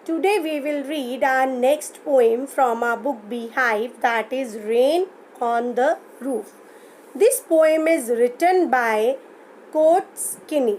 Today we will read our next poem from our book Beehive, that is Rain on the Roof. This poem is written by Coates Kinney.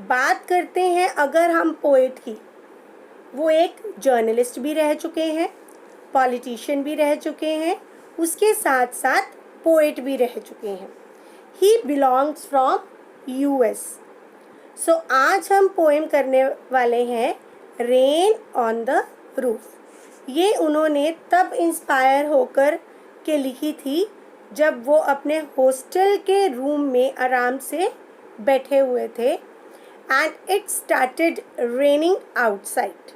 बात करते हैं अगर हम poet की. वो एक journalist भी रह चुके हैं, पॉलिटिशियन भी रह चुके हैं, उसके साथ साथ पोएट भी रह चुके हैं. He belongs from US. So आज हम पोएम करने वाले हैं रेन ऑन द रूफ. ये उन्होंने तब इंस्पायर होकर के लिखी थी जब वो अपने हॉस्टल के रूम में आराम से बैठे हुए थे and it started raining outside.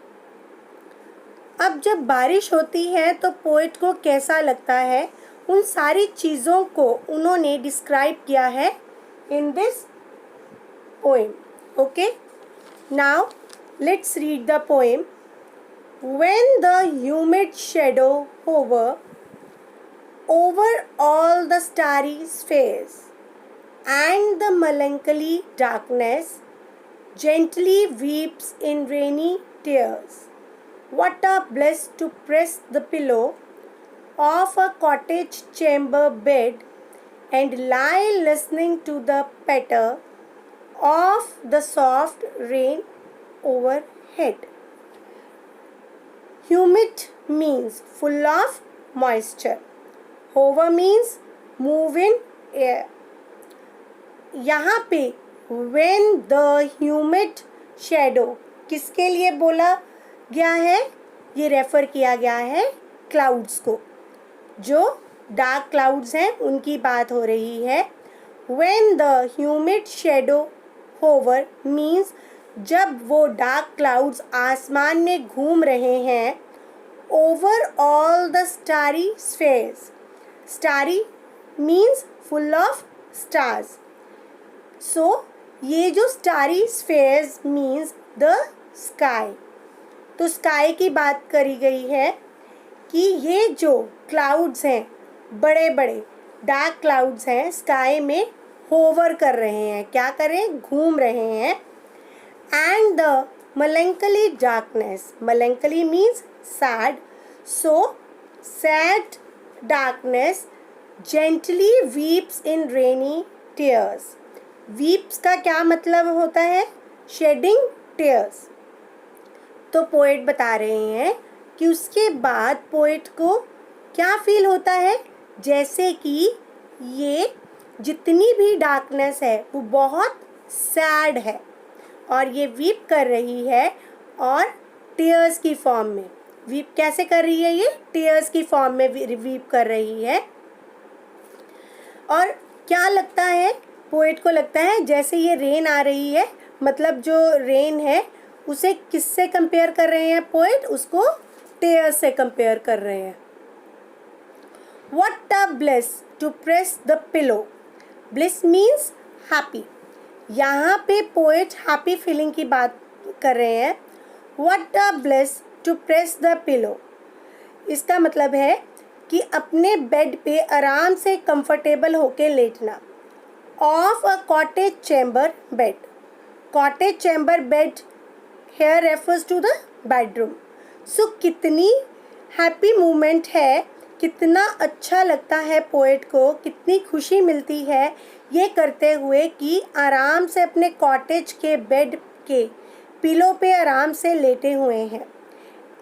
अब जब बारिश होती है तो पोएट को कैसा लगता है, उन सारी चीज़ों को उन्होंने डिस्क्राइब किया है in this poem. Okay, now let's read the poem. When the humid shadow hover over all the starry spheres, and the melancholy darkness gently weeps in rainy tears, what a bliss to press the pillow of a cottage chamber bed and lie listening to the patter of the soft rain overhead. Humid means full of moisture. Hover means move in air. यहाँ पे when the humid shadow किसके लिए बोला गया है, ये refer किया गया है क्लाउड्स को. जो डार्क क्लाउड्स हैं उनकी बात हो रही है. When the humid shadow hover means जब वो डार्क क्लाउड्स आसमान में घूम रहे हैं. Over all the starry spheres. Starry means full of stars. So ये जो starry spheres means the sky. तो स्काई की बात करी गई है कि ये जो क्लाउड्स हैं, बड़े बड़े डार्क क्लाउड्स हैं, स्काई में होवर कर रहे हैं. क्या कर रहे हैं? घूम रहे हैं. And the melancholy darkness. Melancholy means sad. So sad darkness gently weeps in rainy tears. Weeps का क्या मतलब होता है? Shedding tears. तो पोएट बता रहे हैं कि उसके बाद पोएट को क्या फील होता है, जैसे कि ये जितनी भी डार्कनेस है वो बहुत सैड है और ये वीप कर रही है और टीयर्स की फॉर्म में. वीप कैसे कर रही है? ये टीयर्स की फॉर्म में वीप कर रही है. और क्या लगता है पोएट को? लगता है जैसे ये रेन आ रही है, मतलब जो रेन है उसे किससे कंपेयर कर रहे हैं पोएट? उसको टीयर्स से कंपेयर कर रहे हैं. What a bliss to press the pillow. Bliss means happy. यहाँ पे पोएट हैप्पी फीलिंग की बात कर रहे हैं. What a bliss to press the pillow. इसका मतलब है कि अपने बेड पे आराम से कंफर्टेबल होके लेटना. Of a cottage chamber bed. Cottage chamber bed here refers to the bedroom. So कितनी हैप्पी मोमेंट है, कितना अच्छा लगता है पोएट को, कितनी खुशी मिलती है ये करते हुए कि आराम से अपने कॉटेज के बेड के पिलो पे आराम से लेटे हुए हैं.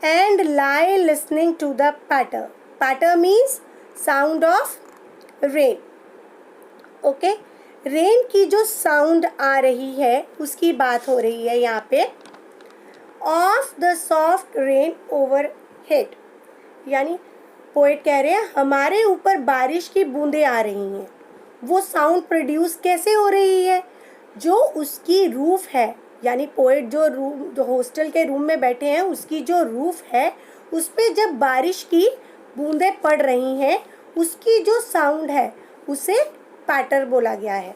And lie listening to the patter. Patter means sound of rain. Okay, rain की जो साउंड आ रही है उसकी बात हो रही है यहाँ पे. Of the soft rain over head. यानी पोएट कह रहे हैं हमारे ऊपर बारिश की बूंदें आ रही हैं. वो साउंड प्रोड्यूस कैसे हो रही है? जो उसकी रूफ है, यानी पोएट जो हॉस्टल के रूम में बैठे हैं उसकी जो रूफ है उस पर जब बारिश की बूंदें पड़ रही हैं उसकी जो साउंड है उसे पैटर बोला गया है.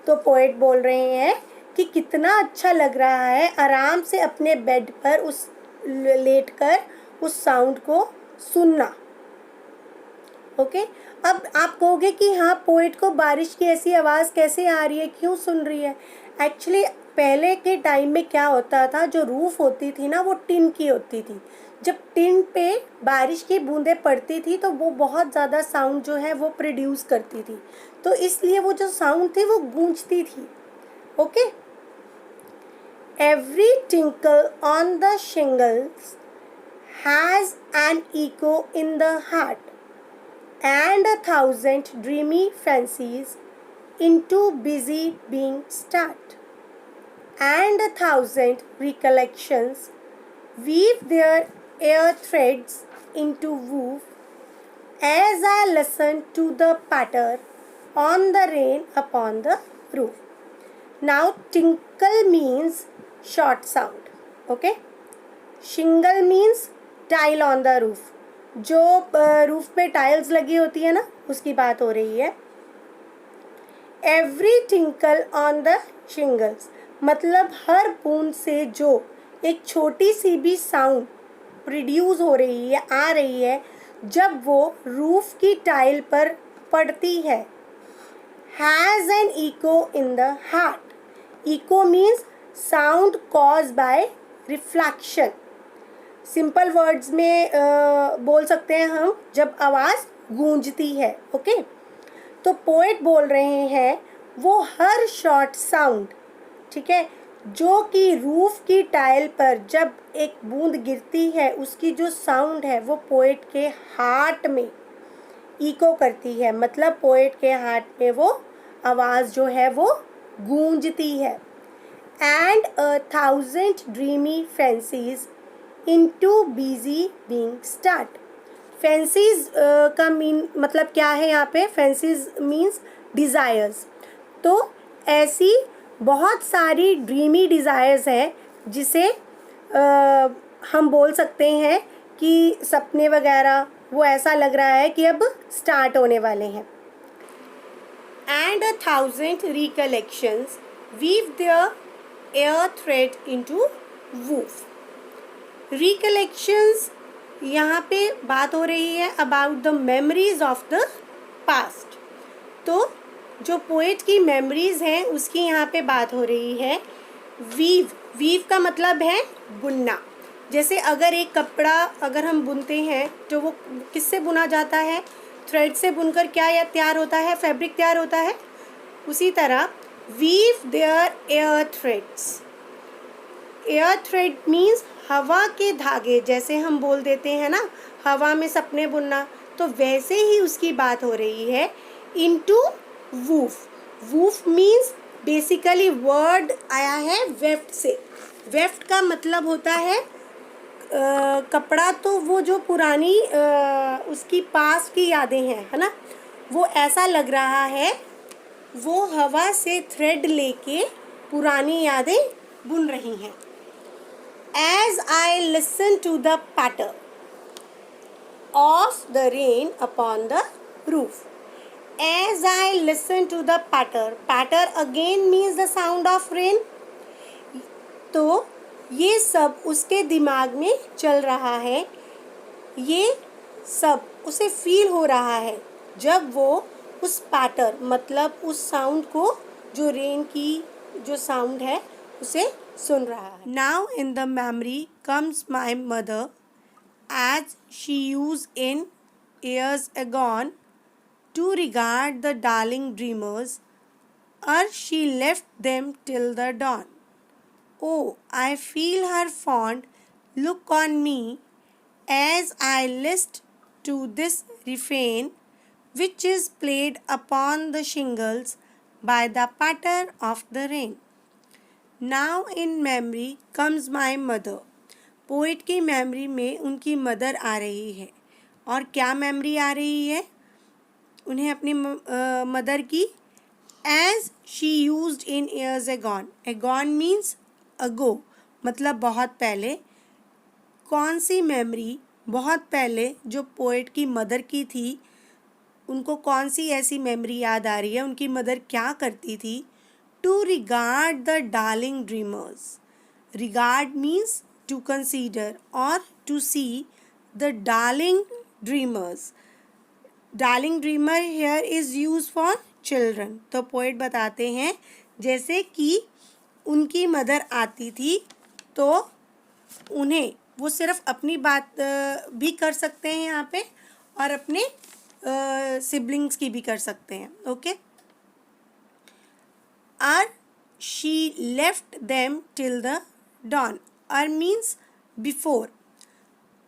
तो पोएट बोल रहे हैं कि कितना अच्छा लग रहा है आराम से अपने बेड पर उस लेटकर उस साउंड को सुनना. ओके, अब आप कहोगे कि हाँ पोएट को बारिश की ऐसी आवाज़ कैसे आ रही है, क्यों सुन रही है? एक्चुअली पहले के टाइम में क्या होता था, जो रूफ होती थी ना वो टिन की होती थी। जब टिन पे बारिश की बूंदें पड़ती थी तो वो बहुत ज़्यादा साउंड जो है वो प्रोड्यूस करती थी, तो इसलिए वो जो साउंड थी वो गूंजती थी। Okay, every tinkle on the shingles has an echo in the heart and 1,000 dreamy fancies into busy being start, and 1,000 recollections weave their air threads into woof as I listen to the patter on the rain upon the roof. Now tinkle means short sound. Okay, shingle means tile on the roof. जो roof पे tiles लगी होती है ना, उसकी बात हो रही है। Every tinkle on the shingles मतलब हर बूंद से जो एक छोटी सी भी साउंड प्रोड्यूस हो रही है, आ रही है, जब वो रूफ की टाइल पर पड़ती है। Has an echo in the heart. Echo means sound cause by reflection. Simple words में बोल सकते हैं हम, जब आवाज़ गूंजती है। ओके, तो पोएट बोल रहे हैं वो हर शॉर्ट साउंड, ठीक है, जो कि रूफ की टाइल पर जब एक बूंद गिरती है उसकी जो साउंड है वो पोएट के हार्ट में इको करती है, मतलब पोएट के हार्ट में वो आवाज़ जो है वो गूंजती है। And 1,000 dreamy fancies into busy being start. Fancies का मतलब क्या है यहाँ पे? Fancies means desires. तो ऐसी बहुत सारी ड्रीमी डिज़ायर्स हैं जिसे हम बोल सकते हैं कि सपने वगैरह, वो ऐसा लग रहा है कि अब स्टार्ट होने वाले हैं। And 1,000 recollections weave their air thread into woof. Recollections, यहाँ पे बात हो रही है about the memories of the past. तो जो पोएट की मेमोरीज हैं उसकी यहाँ पे बात हो रही है। वीव, वीव का मतलब है बुनना। जैसे अगर एक कपड़ा अगर हम बुनते हैं तो वो किससे बुना जाता है? थ्रेड से बुनकर क्या या तैयार होता है? फैब्रिक तैयार होता है। उसी तरह weave their air threads. Air thread means हवा के धागे, जैसे हम बोल देते हैं ना हवा में सपने बुनना, तो वैसे ही उसकी बात हो रही है। Into woof, woof means basically word आया है वेफ्ट से। वेफ्ट का मतलब होता है कपड़ा, तो वो जो पुरानी उसकी पास की यादें हैं, है ना, वो ऐसा लग रहा है वो हवा से थ्रेड लेके पुरानी यादें बुन रही हैं। As I listen to the patter of the rain upon the roof. As I listen to the patter, patter again means the sound of rain. तो ये सब उसके दिमाग में चल रहा है, ये सब उसे फील हो रहा है जब वो उस पैटर मतलब उस साउंड को, जो रेन की जो साउंड है, उसे सुन रहा है। Now in the memory comes my mother as she used in years agone to regard the darling dreamers, or she left them till the dawn. Oh, I feel her fond look on me as I list to this refrain, which is played upon the shingles by the patter of the rain. Now in memory comes my mother. Poet की memory में उनकी mother आ रही है। और क्या memory आ रही है उन्हें अपनी मदर की? As she used in years agone. Agone means ago, मतलब बहुत पहले। कौन सी मेमोरी बहुत पहले जो पोइट की मदर की थी, उनको कौन सी ऐसी मेमोरी याद आ रही है? उनकी मदर क्या करती थी? To regard the darling dreamers. Regard means to consider or to see the darling dreamers. Darling dreamer here is used for children. तो पोएट बताते हैं जैसे कि उनकी मदर आती थी तो उन्हें वो सिर्फ अपनी बात भी कर सकते हैं यहाँ पे और अपने सिबलिंग्स की भी कर सकते हैं. Okay. Ere she left them till the dawn. Ere means before.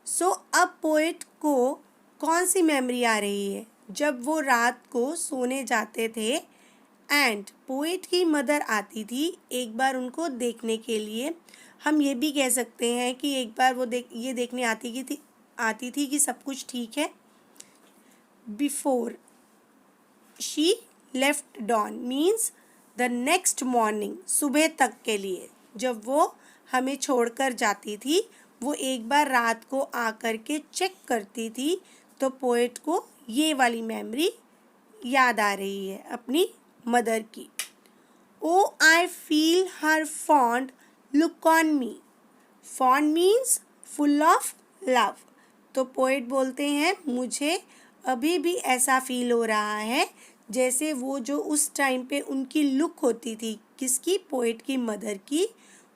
So अब पोएट को कौन सी मेमोरी आ रही है? जब वो रात को सोने जाते थे एंड पोएट की मदर आती थी एक बार उनको देखने के लिए. हम ये भी कह सकते हैं कि एक बार वो ये देखने आती थी कि सब कुछ ठीक है. Before she left dawn means the next morning, सुबह तक के लिए. जब वो हमें छोड़कर जाती थी वो एक बार रात को आकर के चेक करती थी तो पोएट को ये वाली मेमोरी याद आ रही है अपनी मदर की. Oh I feel her fond look on me. Fond means full of love. तो पोएट बोलते हैं मुझे अभी भी ऐसा फील हो रहा है जैसे वो जो उस टाइम पे उनकी लुक होती थी, किसकी? पोएट की मदर की,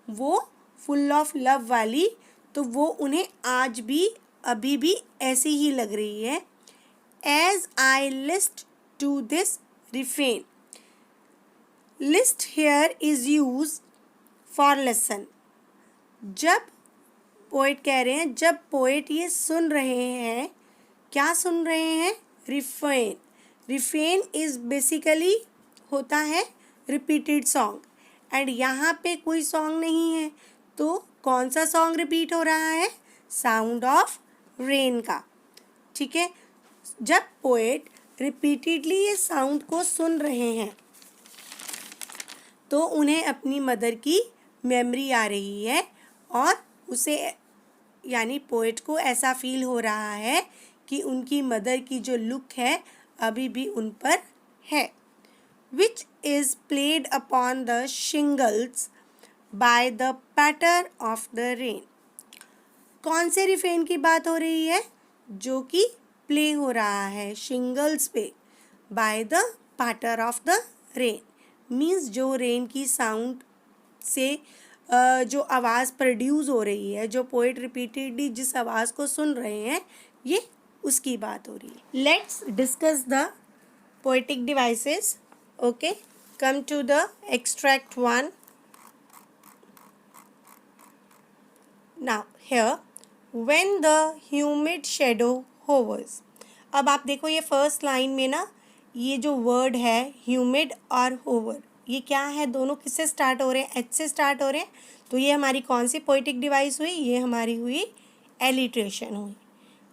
वो फुल ऑफ लव वाली, तो वो उन्हें आज भी अभी भी ऐसी ही लग रही है. As I list to this refrain. List here is use for listen. जब पोएट कह रहे हैं, जब पोएट ये सुन रहे हैं, क्या सुन रहे हैं? रिफेन. रिफेन इज बेसिकली होता है रिपीटेड सॉन्ग एंड यहाँ पे कोई सॉन्ग नहीं है तो कौन सा सॉन्ग रिपीट हो रहा है? साउंड ऑफ रेन का. ठीक है. जब पोएट रिपीटेडली ये साउंड को सुन रहे हैं तो उन्हें अपनी मदर की मेमोरी आ रही है और उसे यानी पोएट को ऐसा फील हो रहा है कि उनकी मदर की जो लुक है अभी भी उन पर है. Which is played upon the shingles by the patter of the rain. कौन से रिफेन की बात हो रही है? जो कि प्ले हो रहा है शिंगल्स पे. By the patter of the rain means जो रेन की साउंड से जो आवाज़ प्रोड्यूस हो रही है, जो पोएट रिपीटेडली जिस आवाज़ को सुन रहे हैं, ये उसकी बात हो रही है. Let's discuss the poetic devices. Okay. Come to the extract 1. Now here when the humid shadow hovers. अब आप देखो ये फर्स्ट लाइन में ना ये जो वर्ड है ह्यूमिड और होवर, ये क्या है? दोनों किससे स्टार्ट हो रहे हैं? एच से स्टार्ट हो रहे हैं. तो ये हमारी कौन सी पोएटिक डिवाइस हुई? ये हमारी हुई एलिट्रेशन हुई.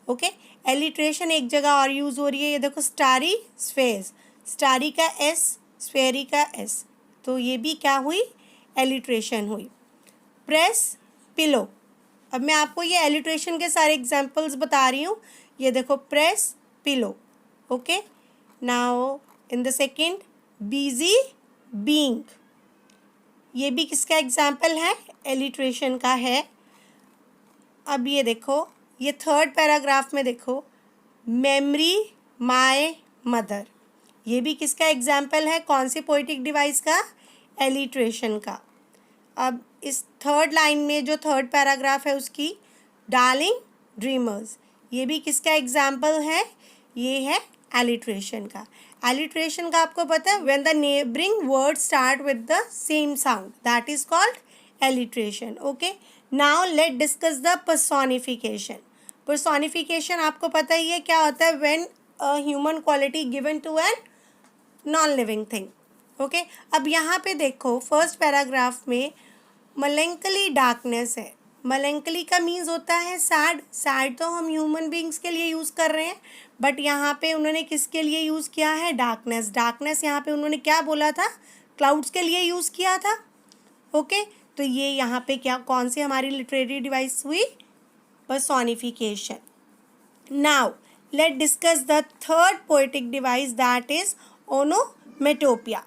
ओके. एलिट्रेशन एक जगह और यूज़ हो रही है. ये देखो स्टारी स्फेयर्स. स्टारी का एस, स्फेयरी का एस, तो ये भी क्या हुई? एलिट्रेशन हुई. Press pillow. अब मैं आपको ये एलिट्रेशन के सारे एग्जाम्पल्स बता रही हूँ. ये देखो press pillow. Okay. Now in the second busy being. ये भी किसका एग्जाम्पल है? एलिट्रेशन का है. अब ये देखो ये थर्ड पैराग्राफ में देखो मेमोरी माय मदर. ये भी किसका एग्जाम्पल है? कौन सी पोएटिक डिवाइस का? एलिट्रेशन का. अब इस थर्ड लाइन में जो थर्ड पैराग्राफ है उसकी डार्लिंग ड्रीमर्स, ये भी किसका एग्जाम्पल है? ये है एलिट्रेशन का. एलिट्रेशन का आपको पता है when the neighbouring word start with the same sound, that is called alliteration. Okay. Now let discuss the personification. Personification आपको पता ही है क्या होता है? When a human quality given to an non living thing. Okay. अब यहाँ पे देखो फर्स्ट पैराग्राफ में मलंकली डार्कनेस है. मलंकली का मीन्स होता है सैड. सैड तो हम ह्यूमन बींग्स के लिए यूज़ कर रहे हैं बट यहाँ पे उन्होंने किसके लिए यूज़ किया है? डार्कनेस. डार्कनेस यहाँ पे उन्होंने क्या बोला था? क्लाउड्स के लिए यूज़ किया था. ओके. तो ये यहाँ पे क्या कौन सी हमारी लिटरेरी डिवाइस हुई? Personification. Now let discuss the third poetic device that is onomatopoeia.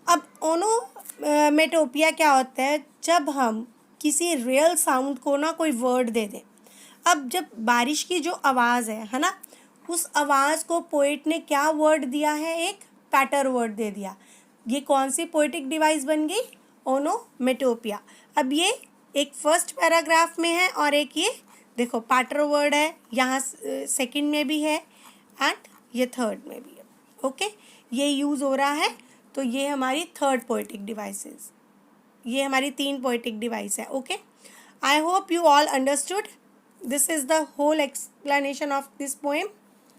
अब ओनोमेटोपिया क्या होता है? जब हम किसी रियल साउंड को ना कोई वर्ड दे दें. अब जब बारिश की जो आवाज़ है ना, उस आवाज़ को पोएट ने क्या वर्ड दिया है? एक पैटर वर्ड दे दिया. ये कौन सी पोएटिक डिवाइस बन गई? ओनोमेटोपिया। अब ये एक फर्स्ट पैराग्राफ में है और एक ये देखो पार्टर वर्ड है, यहाँ सेकंड में भी है एंड ये थर्ड में भी है। ओके, ये यूज़ हो रहा है। तो ये हमारी थर्ड पोएटिक डिवाइसेस, ये हमारी 3 पोएटिक डिवाइस है। Okay, I hope you all understood. This is the whole explanation of this poem.